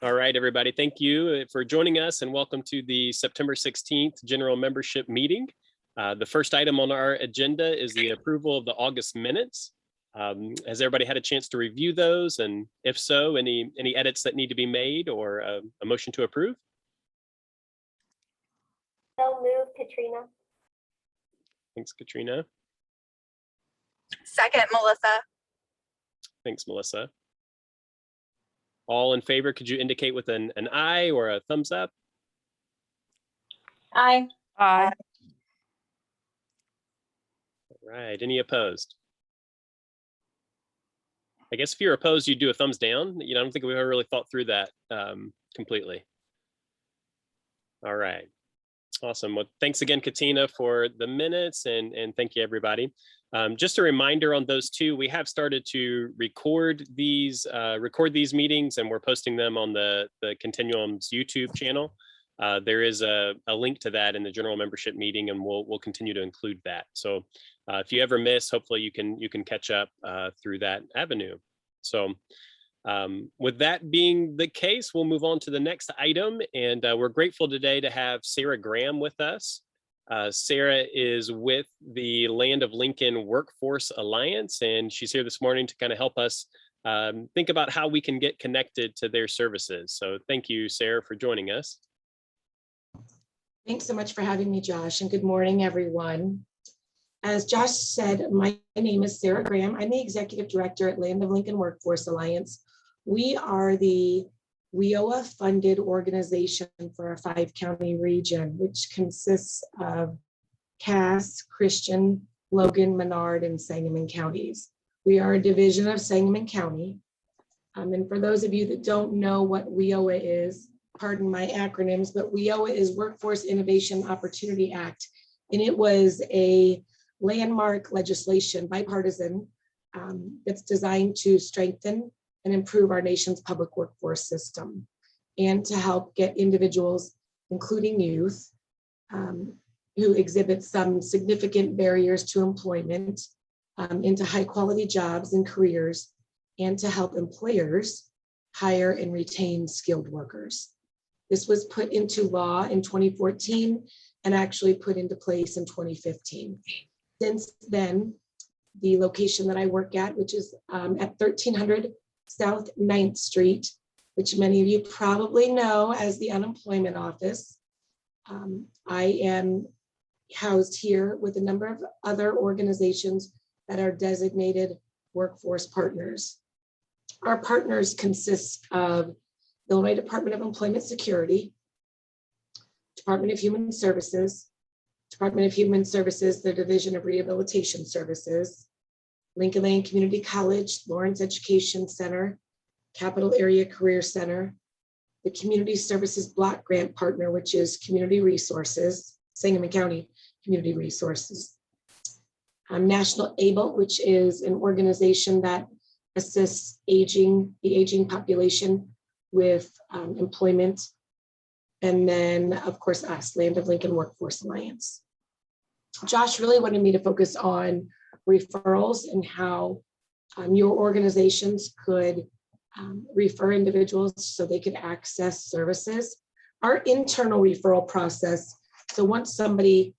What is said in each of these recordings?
All right, everybody. Thank you for joining us and welcome to the September 16th General Membership Meeting. The first item on our agenda is the approval of the August minutes. Has everybody had a chance to review those? And if so, any edits that need to be made or a motion to approve? So move, Katrina. Thanks, Katrina. Second, Melissa. Thanks, Melissa. All in favor, could you indicate with an aye or a thumbs up? Aye. Aye. All right, any opposed? I guess if you're opposed, you do a thumbs down. I don't think we've ever really thought through that completely. All right, awesome. Well, thanks again, Katina, for the minutes, and thank you, everybody. Just a reminder on those two, we have started to record these meetings, and we're posting them on the Continuum's YouTube channel. There is a link to that in the general membership meeting, and we'll continue to include that. So if you ever miss, hopefully you can catch up through that avenue. So with that being the case, we'll move on to the next item, and we're grateful today to have Sarah Graham with us. Sarah is with the Land of Lincoln Workforce Alliance, and she's here this morning to kind of help us think about how we can get connected to their services. So thank you, Sarah, for joining us. Thanks so much for having me, Josh, and good morning, everyone. As Josh said, my name is Sarah Graham. I'm the Executive Director at Land of Lincoln Workforce Alliance. We are the WIOA-funded organization for our 5-county region, which consists of Cass, Christian, Logan, Menard, and Sangamon counties. We are a division of Sangamon County. And for those of you that don't know what WIOA is, pardon my acronyms, but WIOA is Workforce Innovation Opportunity Act. And it was a landmark legislation, bipartisan, that's designed to strengthen and improve our nation's public workforce system, and to help get individuals, including youth, who exhibit some significant barriers to employment, into high quality jobs and careers, and to help employers hire and retain skilled workers. This was put into law in 2014 and actually put into place in 2015. Since then, the location that I work at, which is at 1300 South 9th Street, which many of you probably know as the unemployment office. I am housed here with a number of other organizations that are designated workforce partners. Our partners consist of Illinois Department of Employment Security, Department of Human Services, the Division of Rehabilitation Services, Lincoln Land Community College, Lawrence Education Center, Capital Area Career Center, the Community Services Block Grant Partner, which is Community Resources, Sangamon County Community Resources, National ABLE, which is an organization that assists the aging population with employment, and then, of course, us, Land of Lincoln Workforce Alliance. Josh really wanted me to focus on referrals and how your organizations could refer individuals so they could access services. Our internal referral process, so once somebody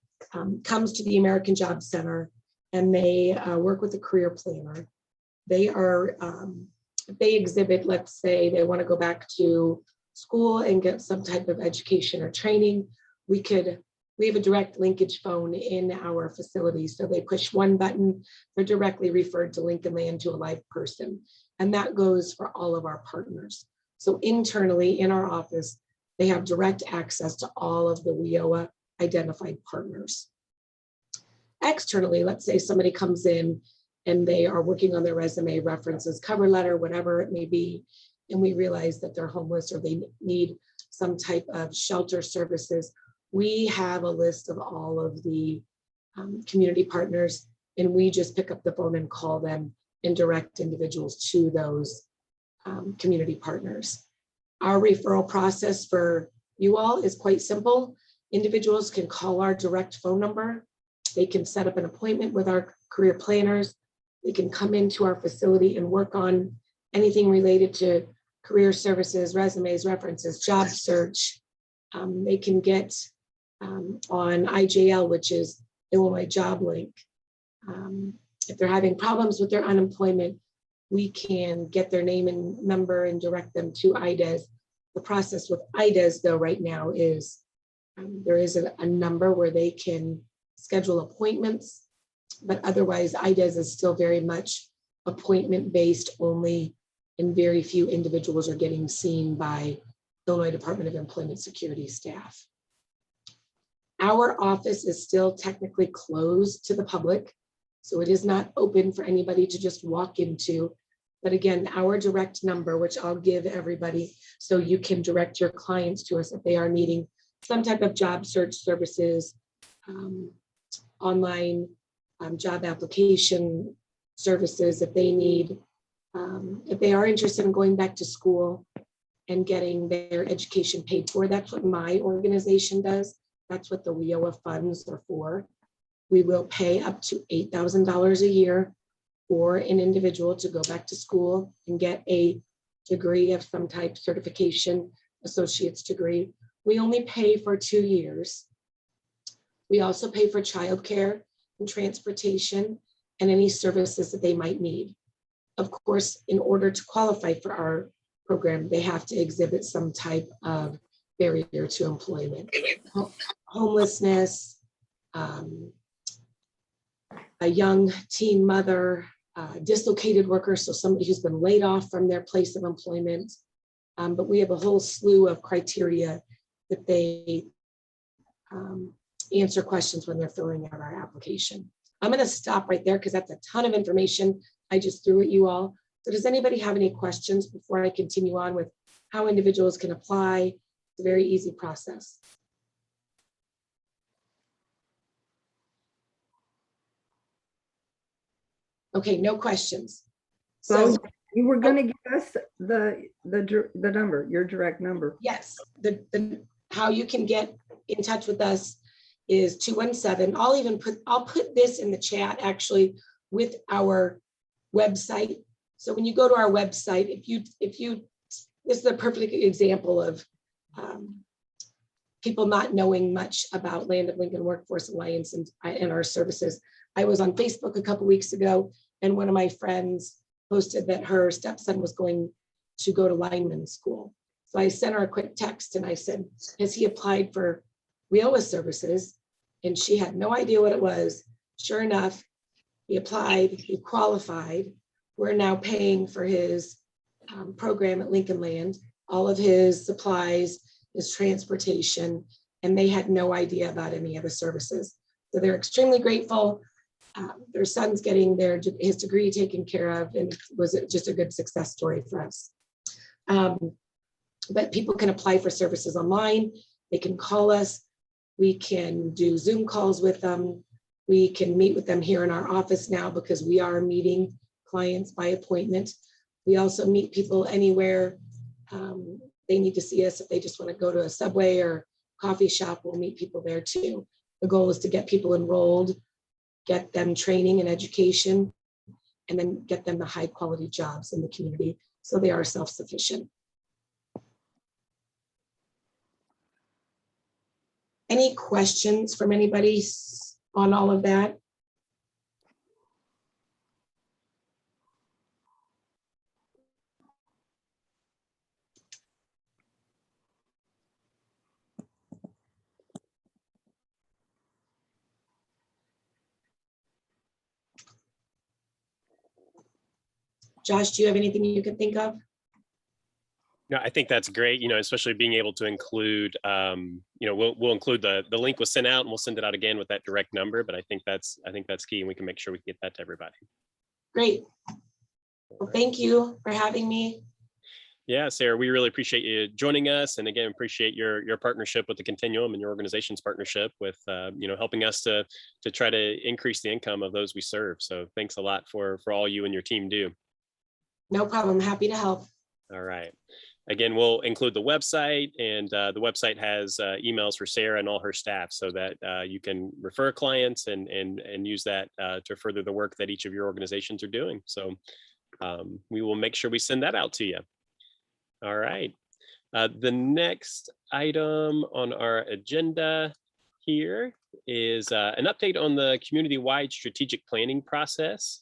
comes to the American Job Center and they work with a career planner, they exhibit, let's say they want to go back to school and get some type of education or training, we have a direct linkage phone in our facility. So they push one button, they're directly referred to Lincoln Land to a live person. And that goes for all of our partners. So internally in our office, they have direct access to all of the WIOA identified partners. Externally, let's say somebody comes in and they are working on their resume, references, cover letter, whatever it may be, and we realize that they're homeless or they need some type of shelter services. We have a list of all of the community partners, and we just pick up the phone and call them and direct individuals to those community partners. Our referral process for you all is quite simple. Individuals can call our direct phone number. They can set up an appointment with our career planners. They can come into our facility and work on anything related to career services, resumes, references, job search. They can get on IJL, which is Illinois Job Link. If they're having problems with their unemployment, we can get their name and number and direct them to IDES. The process with IDES, though, right now is there is a number where they can schedule appointments, but otherwise IDES is still very much appointment-based only, and very few individuals are getting seen by Illinois Department of Employment Security staff. Our office is still technically closed to the public, so it is not open for anybody to just walk into. But again, our direct number, which I'll give everybody, so you can direct your clients to us if they are needing some type of job search services, online job application services if they need, if they are interested in going back to school and getting their education paid for. That's what my organization does. That's what the WIOA funds are for. We will pay up to $8,000 a year for an individual to go back to school and get a degree of some type, certification, associate's degree. We only pay for 2 years. We also pay for childcare and transportation and any services that they might need. Of course, in order to qualify for our program, they have to exhibit some type of barrier to employment. Homelessness, a young teen mother, dislocated worker, so somebody who's been laid off from their place of employment. But we have a whole slew of criteria that they answer questions when they're filling out our application. I'm going to stop right there because that's a ton of information I just threw at you all. So does anybody have any questions before I continue on with how individuals can apply? It's a very easy process. Okay, no questions. So So you were going to give us the number, your direct number. yes, the how you can get in touch with us is 217. I'll put this in the chat actually with our website. So when you go to our website, if you this is a perfect example of people not knowing much about Land of Lincoln Workforce Alliance and our services. I was on Facebook a couple weeks ago, and one of my friends posted that her stepson was going to go to lineman school. So I sent her a quick text and I said, has he applied for WIOA services? And she had no idea what it was. Sure enough, he applied, he qualified. We're now paying for his program at Lincoln Land, all of his supplies, his transportation, and they had no idea about any of the services. So they're extremely grateful. Their son's getting his degree taken care of, and it was just a good success story for us. But people can apply for services online. They can call us. We can do Zoom calls with them. We can meet with them here in our office now because we are meeting clients by appointment. We also meet people anywhere they need to see us. If they just want to go to a Subway or coffee shop, we'll meet people there too. The goal is to get people enrolled, get them training and education, and then get them the high quality jobs in the community so they are self-sufficient. Any questions from anybody on all of that? Josh, do you have anything you can think of? No, I think that's great, especially being able to include, we'll include the link was sent out and we'll send it out again with that direct number, but I think that's key and we can make sure we get that to everybody. Great. Well, thank you for having me. Yeah, Sarah, we really appreciate you joining us. And again, appreciate your partnership with the Continuum and your organization's partnership with, helping us to try to increase the income of those we serve. So thanks a lot for all you and your team do. No problem. Happy to help. All right. Again, we'll include the website, and the website has emails for Sarah and all her staff so that you can refer clients and use that to further the work that each of your organizations are doing. So we will make sure we send that out to you. All right. The next item on our agenda here is an update on the community-wide strategic planning process.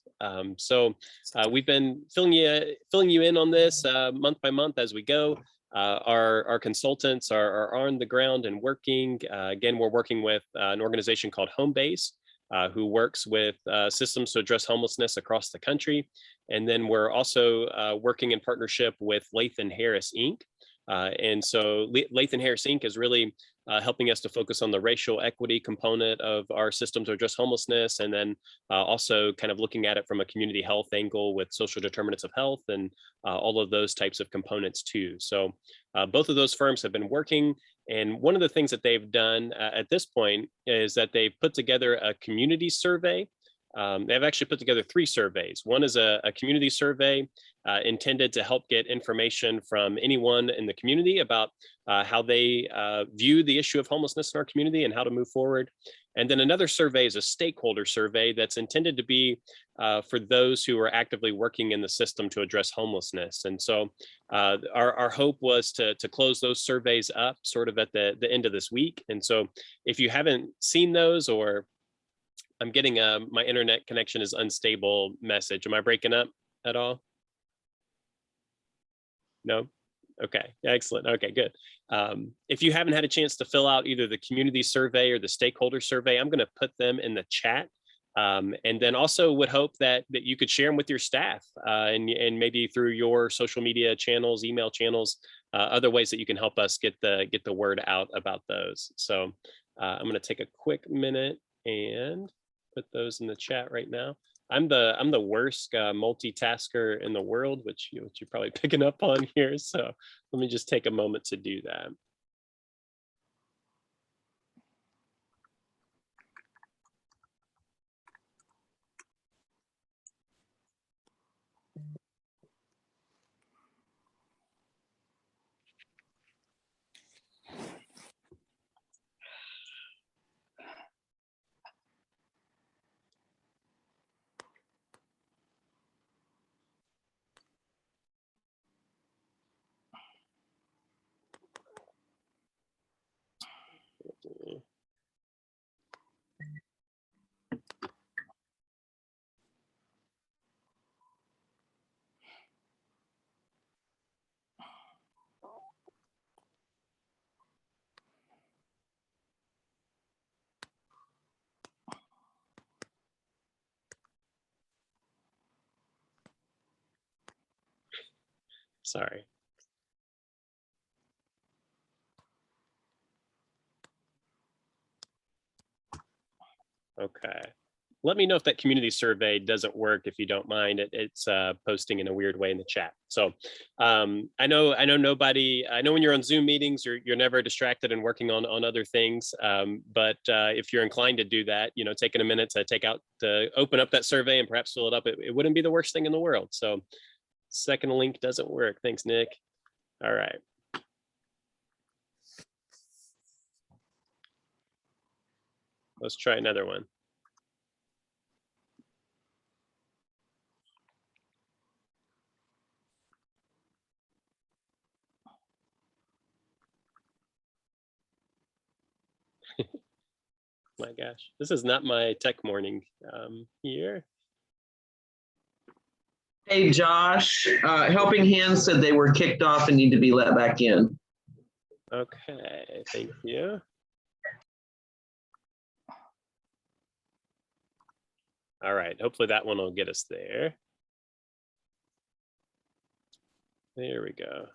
We've been filling you in on this month by month as we go. Our consultants are on the ground and working. Again, we're working with an organization called Homebase, who works with systems to address homelessness across the country. And then we're also working in partnership with Latham Harris Inc. And so Latham Harris Inc. is really helping us to focus on the racial equity component of our system to address homelessness, and then also kind of looking at it from a community health angle with social determinants of health and all of those types of components too. So both of those firms have been working. And one of the things that they've done at this point is that they've put together a community survey. They've actually put together 3 surveys. One is a community survey intended to help get information from anyone in the community about how they view the issue of homelessness in our community and how to move forward. And then another survey is a stakeholder survey that's intended to be for those who are actively working in the system to address homelessness. And so our hope was to close those surveys up sort of at the end of this week. And so if you haven't seen those, or I'm getting my internet connection is unstable message. Am I breaking up at all? No? Okay, excellent. Okay, good. If you haven't had a chance to fill out either the community survey or the stakeholder survey, I'm going to put them in the chat. And then also would hope that you could share them with your staff and maybe through your social media channels, email channels, other ways that you can help us get the word out about those. So I'm going to take a quick minute and put those in the chat right now. I'm the worst multitasker in the world, which you're probably picking up on here. So let me just take a moment to do that. Sorry. Okay. Let me know if that community survey doesn't work, if you don't mind. It's posting in a weird way in the chat. So I know when you're on Zoom meetings, you're never distracted and working on other things. But if you're inclined to do that, taking a minute to open up that survey and perhaps fill it up, it wouldn't be the worst thing in the world. So second link doesn't work. Thanks, Nick. All right. Let's try another one. My gosh, this is not my tech morning here. Hey, Josh, Helping Hands said they were kicked off and need to be let back in. Okay, thank you. All right, hopefully that one will get us there. There we go.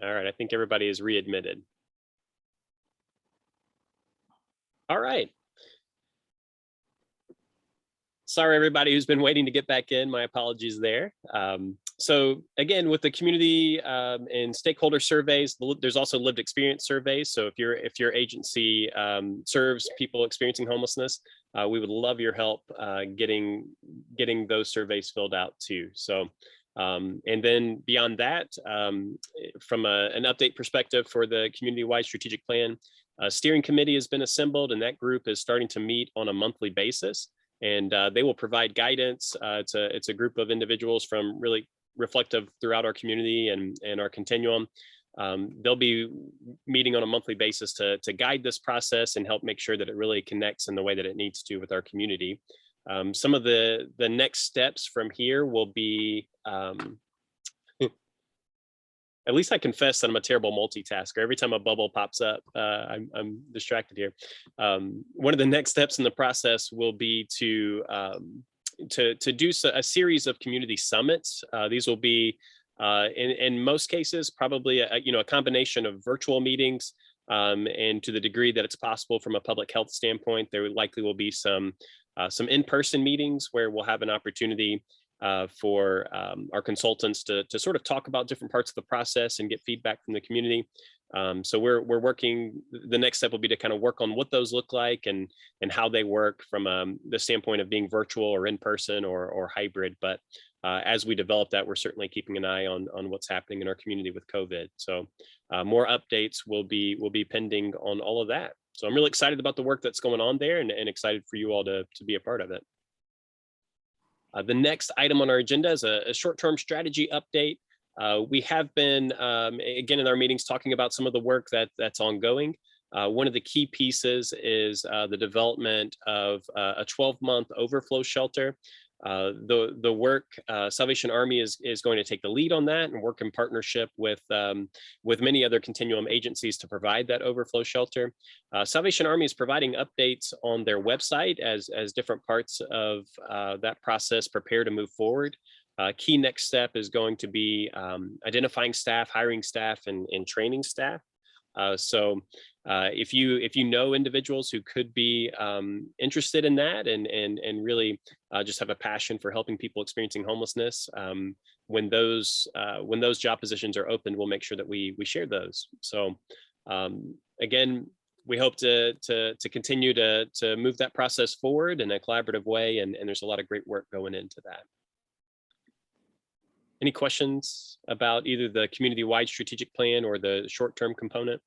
All right, I think everybody is readmitted. All right. Sorry, everybody who's been waiting to get back in. My apologies there. So again, with the community and stakeholder surveys, there's also lived experience surveys. So if your agency serves people experiencing homelessness, we would love your help getting those surveys filled out too. So and then beyond that, from an update perspective for the community-wide strategic plan, a steering committee has been assembled, and that group is starting to meet on a monthly basis. And they will provide guidance. It's a group of individuals from really reflective throughout our community and our continuum. They'll be meeting on a monthly basis to guide this process and help make sure that it really connects in the way that it needs to with our community. Some of the next steps from here will be, at least I confess that I'm a terrible multitasker. Every time a bubble pops up, I'm distracted here. One of the next steps in the process will be to do a series of community summits. These will be, in most cases, probably a combination of virtual meetings, and to the degree that it's possible from a public health standpoint, there likely will be some in-person meetings where we'll have an opportunity for our consultants to sort of talk about different parts of the process and get feedback from the community. So we're working, the next step will be to kind of work on what those look like and how they work from the standpoint of being virtual or in person or hybrid. But as we develop that, we're certainly keeping an eye on what's happening in our community with COVID. So more updates will be pending on all of that. So I'm really excited about the work that's going on there and excited for you all to be a part of it. The next item on our agenda is a short-term strategy update. We have been, again, in our meetings talking about some of the work that's ongoing. One of the key pieces is the development of a 12-month overflow shelter. The work, Salvation Army is going to take the lead on that and work in partnership with many other continuum agencies to provide that overflow shelter. Salvation Army is providing updates on their website as different parts of that process prepare to move forward. Key next step is going to be identifying staff, hiring staff, and training staff. So if you know individuals who could be interested in that and really just have a passion for helping people experiencing homelessness, when those job positions are opened, we'll make sure that we share those. So again, we hope to continue to move that process forward in a collaborative way, and there's a lot of great work going into that. Any questions about either the community-wide strategic plan or the short-term component?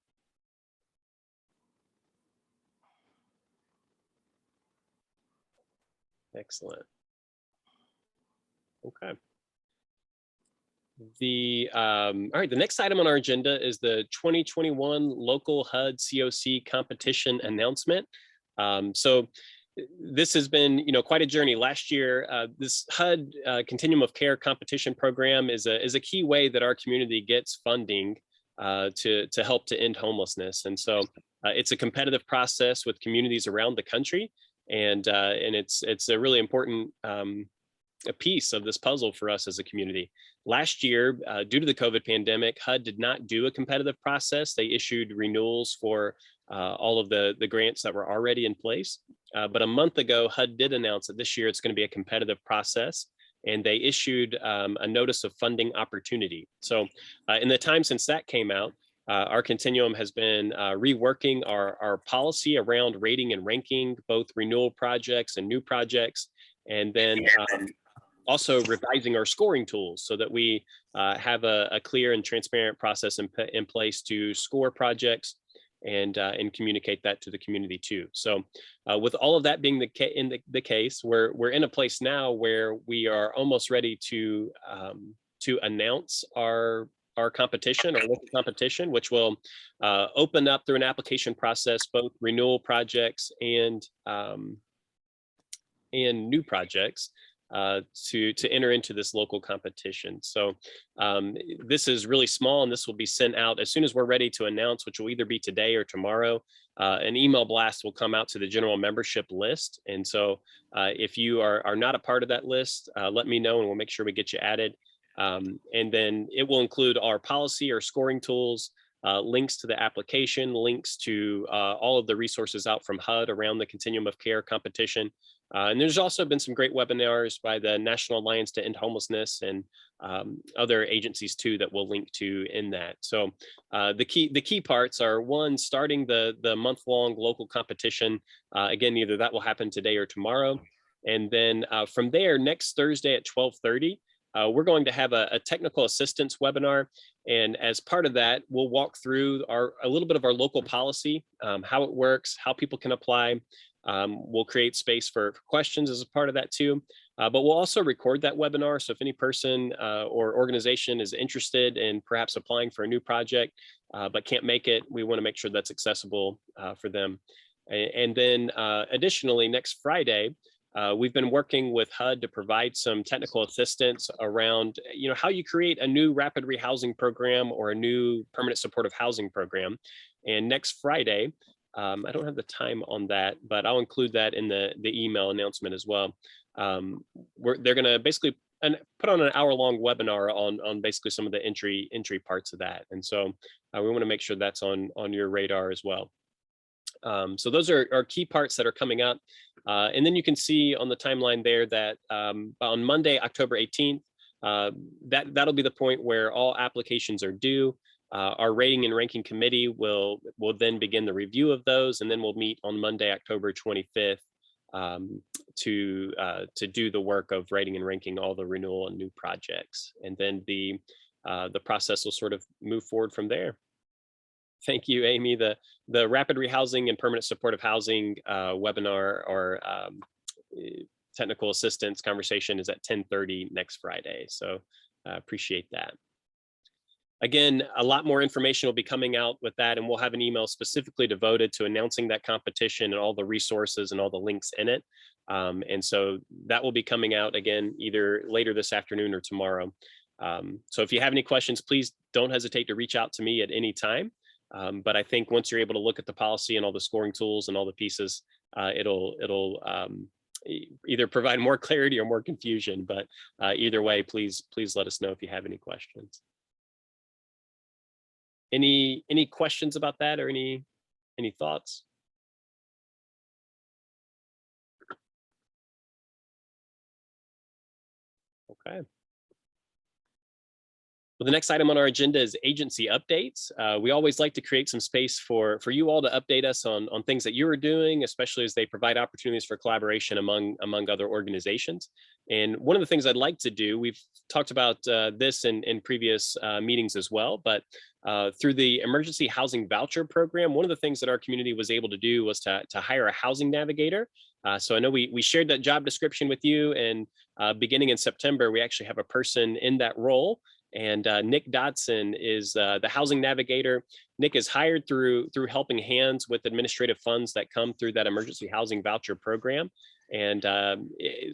Excellent. Okay. All right, the next item on our agenda is the 2021 local HCoC competition announcement. So this has been, quite a journey. Last year, this HUD Continuum of Care competition program is a key way that our community gets funding to help to end homelessness. And so it's a competitive process with communities around the country, and it's a really important a piece of this puzzle for us as a community. Last year, due to the COVID pandemic, HUD did not do a competitive process. They issued renewals for all of the grants that were already in place. But a month ago, HUD did announce that this year it's going to be a competitive process, and they issued a notice of funding opportunity. So in the time since that came out, our continuum has been reworking our policy around rating and ranking both renewal projects and new projects, and then also revising our scoring tools so that we have a clear and transparent process in place to score projects and communicate that to the community too. So with all of that being the case, we're in a place now where we are almost ready to announce our competition, our local competition, which will open up through an application process both renewal projects and new projects to enter into this local competition. So this is really small, and this will be sent out as soon as we're ready to announce, which will either be today or tomorrow. An email blast will come out to the general membership list. And so if you are not a part of that list, let me know and we'll make sure we get you added. And then it will include our policy or scoring tools, links to the application, links to all of the resources out from HUD around the Continuum of Care competition. And there's also been some great webinars by the National Alliance to End Homelessness and other agencies too that we'll link to in that. So the key parts are, one, starting the month-long local competition. Again, either that will happen today or tomorrow. And then from there, next Thursday at 12:30, we're going to have a technical assistance webinar. And as part of that, we'll walk through a little bit of our local policy, how it works, how people can apply. We'll create space for questions as a part of that too. But we'll also record that webinar. So if any person or organization is interested in perhaps applying for a new project, but can't make it, we want to make sure that's accessible for them. And then additionally, next Friday, we've been working with HUD to provide some technical assistance around, how you create a new rapid rehousing program or a new permanent supportive housing program. And next Friday, I don't have the time on that, but I'll include that in the email announcement as well. They're going to basically put on an hour-long webinar on basically some of the entry parts of that. And so we want to make sure that's on your radar as well. So those are key parts that are coming up. And then you can see on the timeline there that on Monday, October 18th, that'll be the point where all applications are due. Our rating and ranking committee will then begin the review of those, and then we'll meet on Monday, October 25th to do the work of rating and ranking all the renewal and new projects. And then the process will sort of move forward from there. Thank you, Amy. The rapid rehousing and permanent supportive housing webinar or technical assistance conversation is at 10:30 next Friday. So appreciate that. Again, a lot more information will be coming out with that, and we'll have an email specifically devoted to announcing that competition and all the resources and all the links in it. And so that will be coming out again, either later this afternoon or tomorrow. So if you have any questions, please don't hesitate to reach out to me at any time. But I think once you're able to look at the policy and all the scoring tools and all the pieces, it'll either provide more clarity or more confusion. But either way, please let us know if you have any questions. Any questions about that or any thoughts? Okay. Well, the next item on our agenda is agency updates. We always like to create some space for you all to update us on things that you are doing, especially as they provide opportunities for collaboration among other organizations. And one of the things I'd like to do, we've talked about this in previous meetings as well, but through the Emergency Housing Voucher Program, one of the things that our community was able to do was to hire a housing navigator. So I know we shared that job description with you, and beginning in September, we actually have a person in that role. And Nick Dodson is the housing navigator. Nick is hired through Helping Hands with administrative funds that come through that emergency housing voucher program. And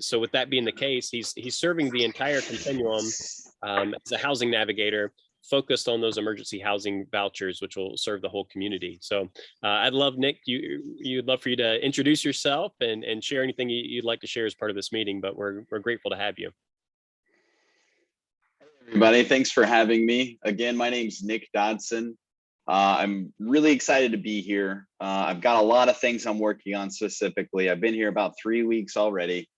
so with that being the case, he's serving the entire continuum as a housing navigator focused on those emergency housing vouchers, which will serve the whole community. So I'd love, Nick, you'd love for you to introduce yourself and share anything you'd like to share as part of this meeting, but we're grateful to have you. Everybody, thanks for having me. Again, my name's Nick Dodson. I'm really excited to be here. I've got a lot of things I'm working on specifically. I've been here about 3 weeks already.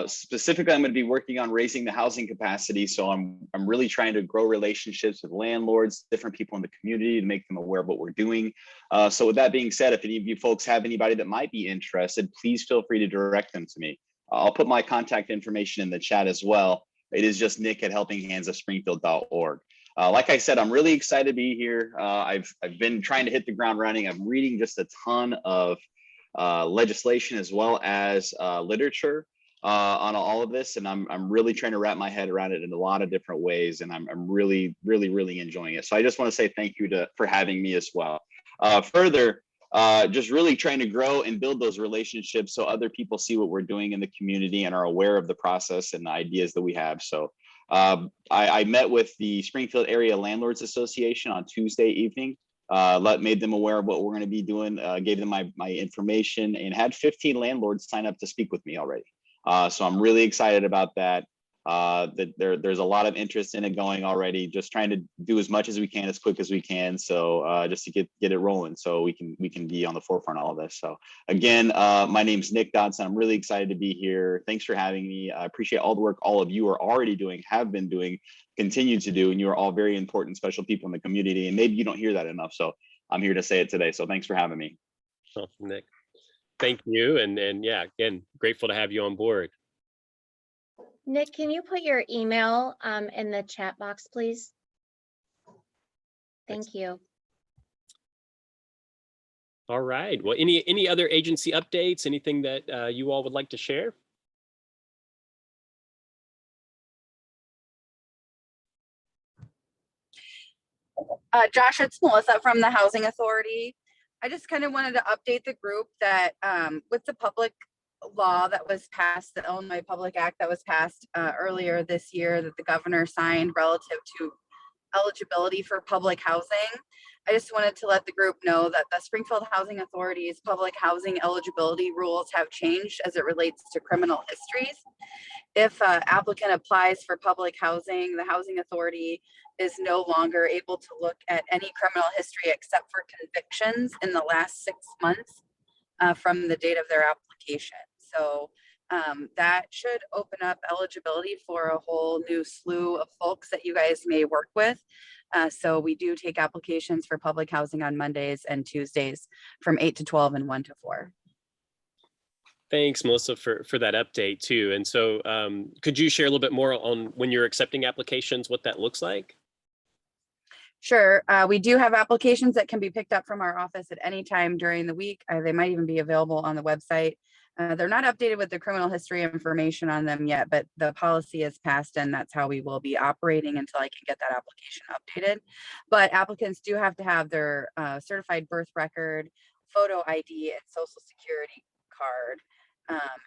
Specifically, I'm going to be working on raising the housing capacity. So I'm really trying to grow relationships with landlords, different people in the community to make them aware of what we're doing. So with that being said, if any of you folks have anybody that might be interested, please feel free to direct them to me. I'll put my contact information in the chat as well. It is just nick@helpinghandsofspringfield.org. Like I said, I'm really excited to be here. I've been trying to hit the ground running. I'm reading just a ton of legislation as well as literature on all of this, and I'm really trying to wrap my head around it in a lot of different ways, and I'm really enjoying it. So I just want to say thank you for having me as well. Further, just really trying to grow and build those relationships so other people see what we're doing in the community and are aware of the process and the ideas that we have. So I met with the Springfield Area Landlords Association on Tuesday evening, made them aware of what we're going to be doing, gave them my information, and had 15 landlords sign up to speak with me already. So I'm really excited about that. There's a lot of interest in it going already, just trying to do as much as we can, as quick as we can. So just to get it rolling so we can be on the forefront of all of this. So again, my name's Nick Dodson. I'm really excited to be here. Thanks for having me. I appreciate all the work all of you are already doing, have been doing, continue to do, and you are all very important, special people in the community. And maybe you don't hear that enough. So I'm here to say it today. So thanks for having me. Awesome, Nick. Thank you. And yeah, again, grateful to have you on board. Nick, can you put your email in the chat box, please? Thank you. All right. Well, any other agency updates? Anything that you all would like to share? Josh, it's Melissa from the Housing Authority. I just kind of wanted to update the group that with the public law that was passed, the Illinois Public Act that was passed earlier this year that the governor signed relative to eligibility for public housing. I just wanted to let the group know that the Springfield Housing Authority's public housing eligibility rules have changed as it relates to criminal histories. If an applicant applies for public housing, the Housing Authority is no longer able to look at any criminal history except for convictions in the last 6 months from the date of their application. So that should open up eligibility for a whole new slew of folks that you guys may work with. So we do take applications for public housing on Mondays and Tuesdays from 8 to 12 and 1 to 4. Thanks, Melissa, for that update too. And so could you share a little bit more on when you're accepting applications, what that looks like? Sure. We do have applications that can be picked up from our office at any time during the week. They might even be available on the website. They're not updated with the criminal history information on them yet, but the policy is passed and that's how we will be operating until I can get that application updated. But applicants do have to have their certified birth record, photo ID, and social security card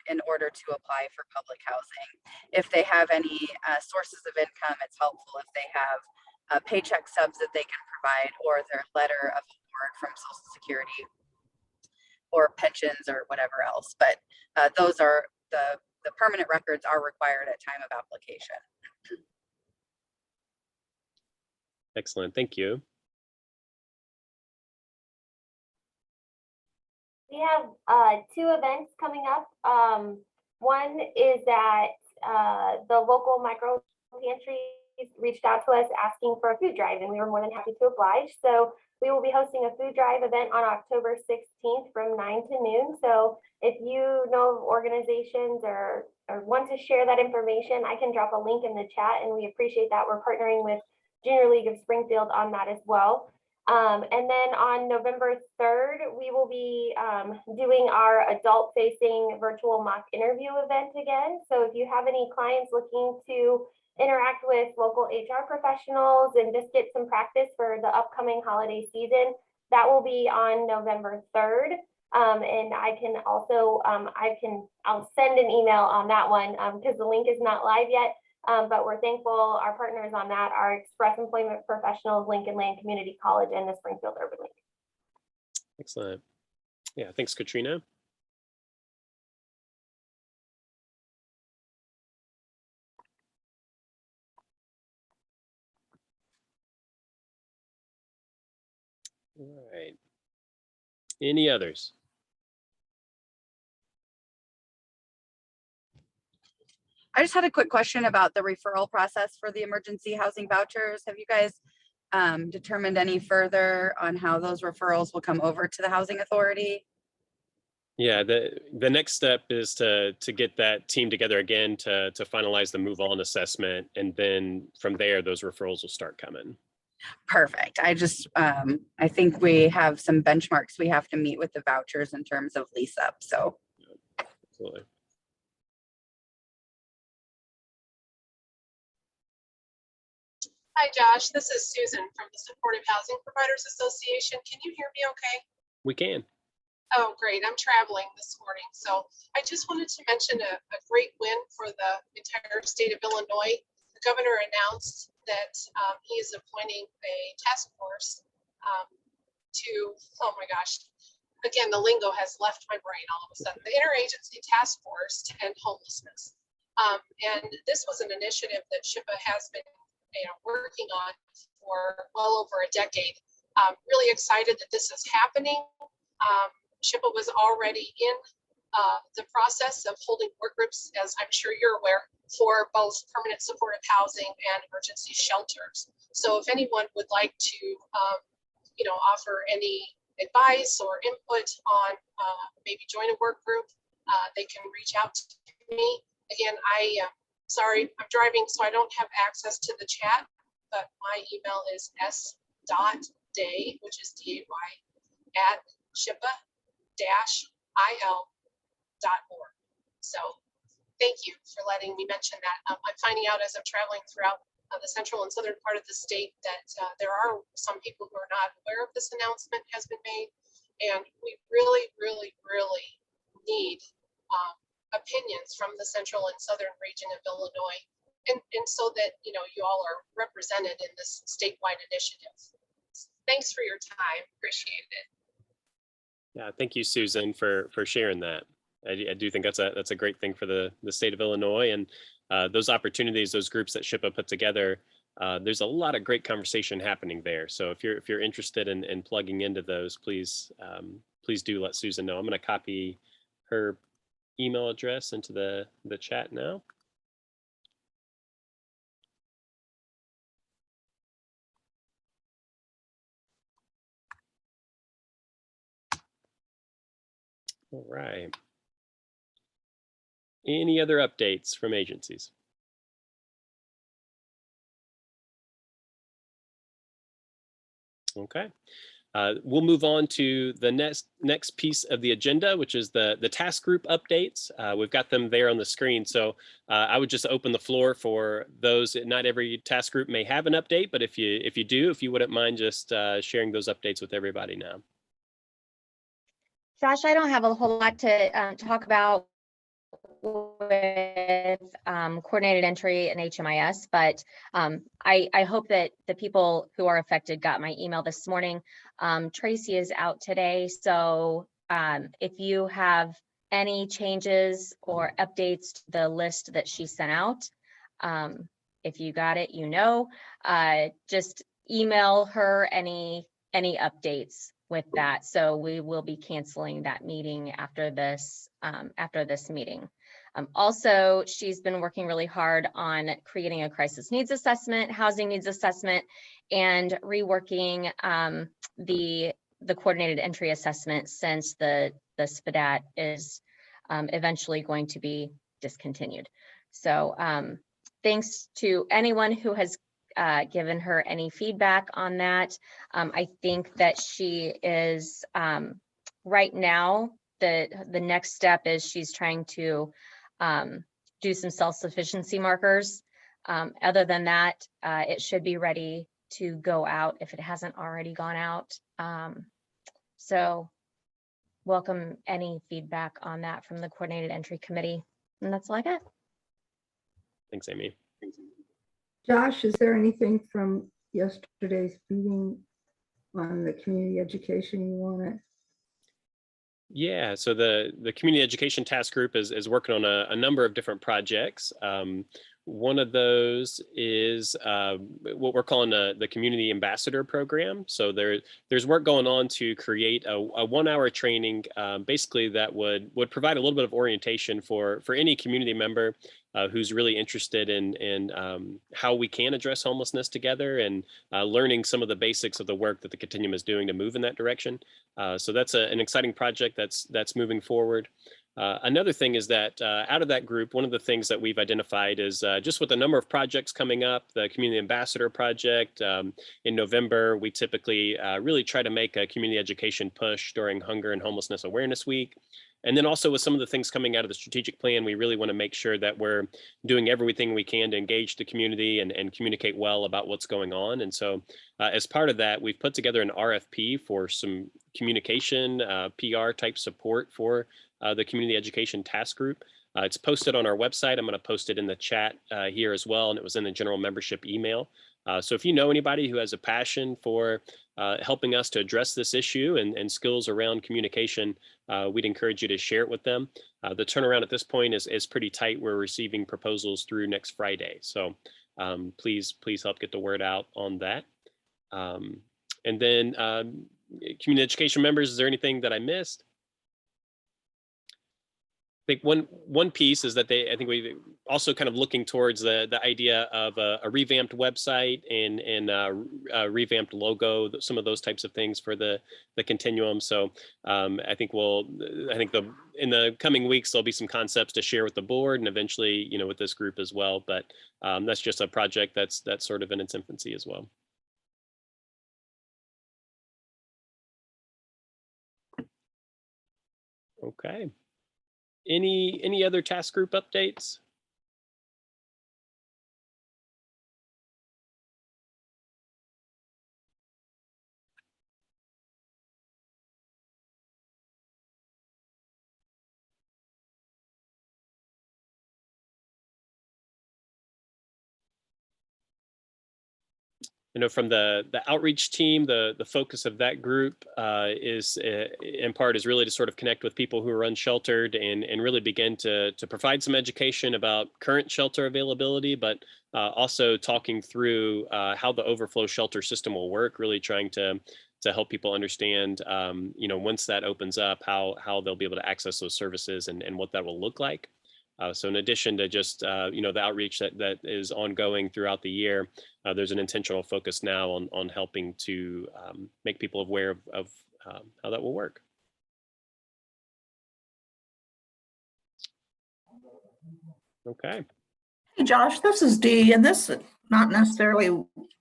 in order to apply for public housing. If they have any sources of income, it's helpful if they have paycheck stubs that they can provide or their letter of award from Social Security or pensions or whatever else. But those are the permanent records are required at time of application. Excellent. Thank you. We have 2 events coming up. One is that the local micro pantries reached out to us asking for a food drive, and we were more than happy to oblige. So we will be hosting a food drive event on October 16th from 9 to noon. So if you know of organizations or want to share that information, I can drop a link in the chat, and we appreciate that. We're partnering with Junior League of Springfield on that as well. And then on November 3rd, we will be doing our adult-facing virtual mock interview event again. So if you have any clients looking to interact with local HR professionals and just get some practice for the upcoming holiday season, that will be on November 3rd. And I can also, I'll send an email on that one because the link is not live yet. But we're thankful our partners on that are Express Employment Professionals, Lincoln Land Community College, and the Springfield Urban League. Excellent. Yeah, thanks, Katrina. All right. Any others? I just had a quick question about the referral process for the emergency housing vouchers. Have you guys determined any further on how those referrals will come over to the Housing Authority? Yeah, the next step is to get that team together again to finalize the move on assessment, and then from there those referrals will start coming. Perfect. I just I think we have some benchmarks we have to meet with the vouchers in terms of lease up. So Absolutely. Hi, Josh. This is Susan from the Supportive Housing Providers Association. Can you hear me okay? We can. Oh, great. I'm traveling this morning. So I just wanted to mention a great win for the entire state of Illinois. The governor announced that he is appointing a task force to, oh my gosh, again, the lingo has left my brain all of a sudden, the Interagency Task Force to End Homelessness. And this was an initiative that SHPA has been working on for well over a decade. Really excited that this is happening. SHPA was already in the process of holding work groups, as I'm sure you're aware, for both permanent supportive housing and emergency shelters. So if anyone would like to, offer any advice or input on maybe join a work group, they can reach out to me. Again, sorry, I'm driving, so I don't have access to the chat, but my email is s.day, which is D-A-Y, at SHPA-il.org. So thank you for letting me mention that. I'm finding out as I'm traveling throughout the central and southern part of the state, that there are some people who are not aware of this announcement has been made. And we really, really, really need opinions from the central and southern region of Illinois. And so that, you know, you all are represented in this statewide initiative. Thanks for your time. Appreciate it. Yeah, thank you, Susan, for sharing that. I do think that's a great thing for the state of Illinois, and those opportunities, those groups that SHPA put together. There's a lot of great conversation happening there. So if you're interested in plugging into those, please do let Susan know. I'm going to copy her email address into the chat now. All right. Any other updates from agencies? Okay. We'll move on to the next piece of the agenda, which is the task group updates. We've got them there on the screen. So I would just open the floor for those. Not every task group may have an update, but if you do, if you wouldn't mind just sharing those updates with everybody now. Josh, I don't have a whole lot to talk about with coordinated entry and HMIS, but I hope that the people who are affected got my email this morning. Tracy is out today, so if you have any changes or updates to the list that she sent out, if you got it, you know, just email her any updates with that. So we will be canceling that meeting after this meeting. Also, she's been working really hard on creating a crisis needs assessment, housing needs assessment, and reworking the coordinated entry assessment, since the SPDAT is eventually going to be discontinued. So thanks to anyone who has given her any feedback on that. I think that she is right now, the next step is she's trying to do some self-sufficiency markers. Other than that, it should be ready to go out if it hasn't already gone out. So welcome any feedback on that from the coordinated entry committee. And that's all I got. Thanks, Amy. Josh, is there anything from yesterday's meeting on the community education you wanted? Yeah, so the community education task group is working on a number of different projects. One of those is what we're calling the community ambassador program. So there's work going on to create a 1-hour training, basically that would provide a little bit of orientation for any community member who's really interested in how we can address homelessness together, and learning some of the basics of the work that the Continuum is doing to move in that direction. So that's an exciting project that's moving forward. Another thing is that out of that group, one of the things that we've identified is just with the number of projects coming up, the Community Ambassador Project. In November, we typically really try to make a community education push during Hunger and Homelessness Awareness Week. And then also with some of the things coming out of the strategic plan, we really want to make sure that we're doing everything we can to engage the community and communicate well about what's going on. And so as part of that, we've put together an RFP for some communication, PR type support for the community education task group. It's posted on our website. I'm going to post it in the chat here as well. And it was in the general membership email. So if you know anybody who has a passion for helping us to address this issue and skills around communication, we'd encourage you to share it with them. The turnaround at this point is pretty tight. We're receiving proposals through next Friday. So please help get the word out on that. And then community education members, is there anything that I missed? I think one piece is that I think we also kind of looking towards the idea of a revamped website and a revamped logo, some of those types of things for the Continuum. So I think in the coming weeks there'll be some concepts to share with the board and eventually with this group as well. But that's just a project that's sort of in its infancy as well. Okay. Any other task group updates? I know from the outreach team, the focus of that group is in part is really to sort of connect with people who are unsheltered and really begin to provide some education about current shelter availability, but also talking through how the overflow shelter system will work, really trying to help people understand, once that opens up, how they'll be able to access those services and what that will look like. So in addition to just, the outreach that is ongoing throughout the year, there's an intentional focus now on helping to make people aware of how that will work. Okay. Hey Josh, this is Dee, and this is not necessarily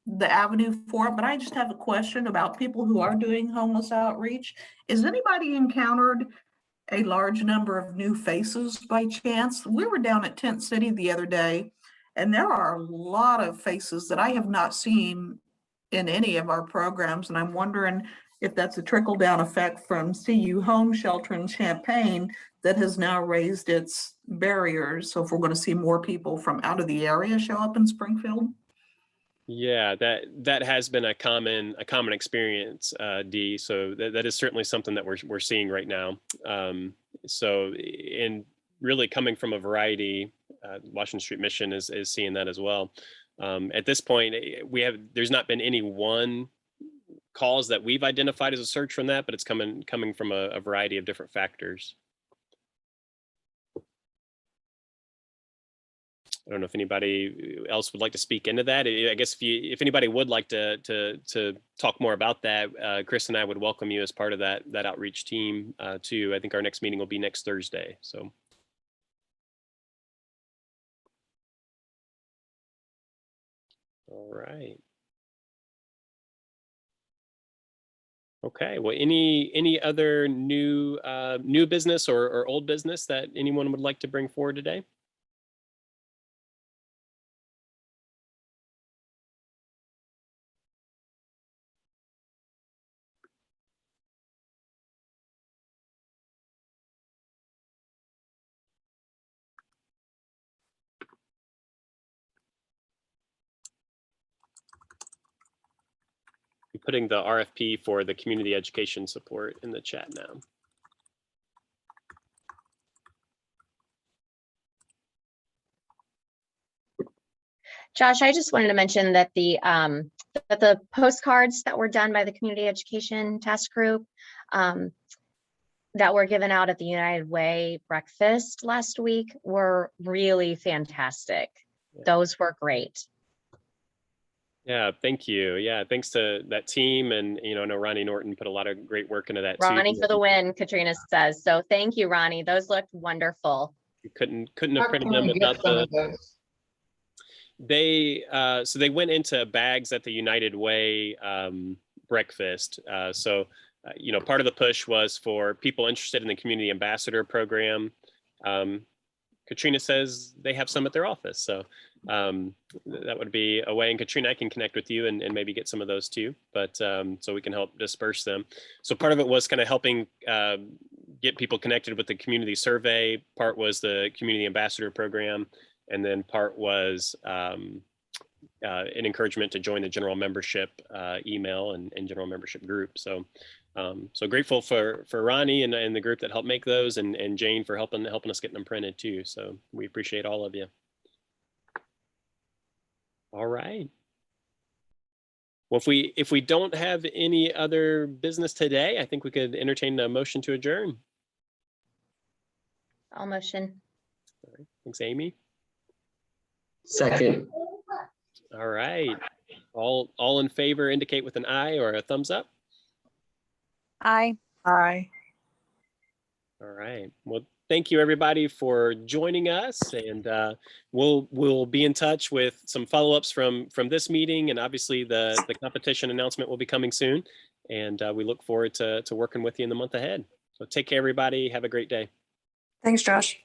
the avenue for it, but I just have a question about people who are doing homeless outreach. Has anybody encountered a large number of new faces by chance? We were down at Tent City the other day, and there are a lot of faces that I have not seen in any of our programs, and I'm wondering if that's a trickle-down effect from CU Home Shelter in Champaign that has now raised its barriers. So if we're going to see more people from out of the area show up in Springfield. Yeah, that has been a common experience, Dee. So that is certainly something that we're seeing right now. So in really coming from a variety, Washington Street Mission is seeing that as well. At this point, there's not been any one cause that we've identified as a surge from that, but it's coming from a variety of different factors. I don't know if anybody else would like to speak into that. I guess if anybody would like to talk more about that, Chris and I would welcome you as part of that outreach team too. I think our next meeting will be next Thursday. So. All right. Okay. Well, any other new business or old business that anyone would like to bring forward today? Putting the RFP for the community education support in the chat now. Josh, I just wanted to mention that the postcards that were done by the Community Education Task Group that were given out at the United Way breakfast last week were really fantastic. Yeah. Those were great. Yeah, thank you. Yeah, thanks to that team, and I know Ronnie Norton put a lot of great work into that too. Ronnie for the win, Katrina says. So thank you, Ronnie. Those looked wonderful. You couldn't have printed them without so they went into bags at the United Way breakfast. So part of the push was for people interested in the community ambassador program. Katrina says they have some at their office. So that would be a way. And Katrina, I can connect with you and maybe get some of those too, but so we can help disperse them. So part of it was kind of helping get people connected with the community survey. Part was the community ambassador program. And then part was an encouragement to join the general membership email and general membership group. So so grateful for Ronnie and the group that helped make those, and Jane for helping us get them printed too. So we appreciate all of you. All right. Well, if we don't have any other business today, I think we could entertain a motion to adjourn. I'll motion. All right. Thanks, Amy. Second. All right. All in favor indicate with an eye or a thumbs up. Aye. Aye. All right. Well, thank you everybody for joining us, and we'll be in touch with some follow-ups from this meeting, and obviously the competition announcement will be coming soon, and we look forward to working with you in the month ahead. So take care, everybody. Have a great day. Thanks, Josh.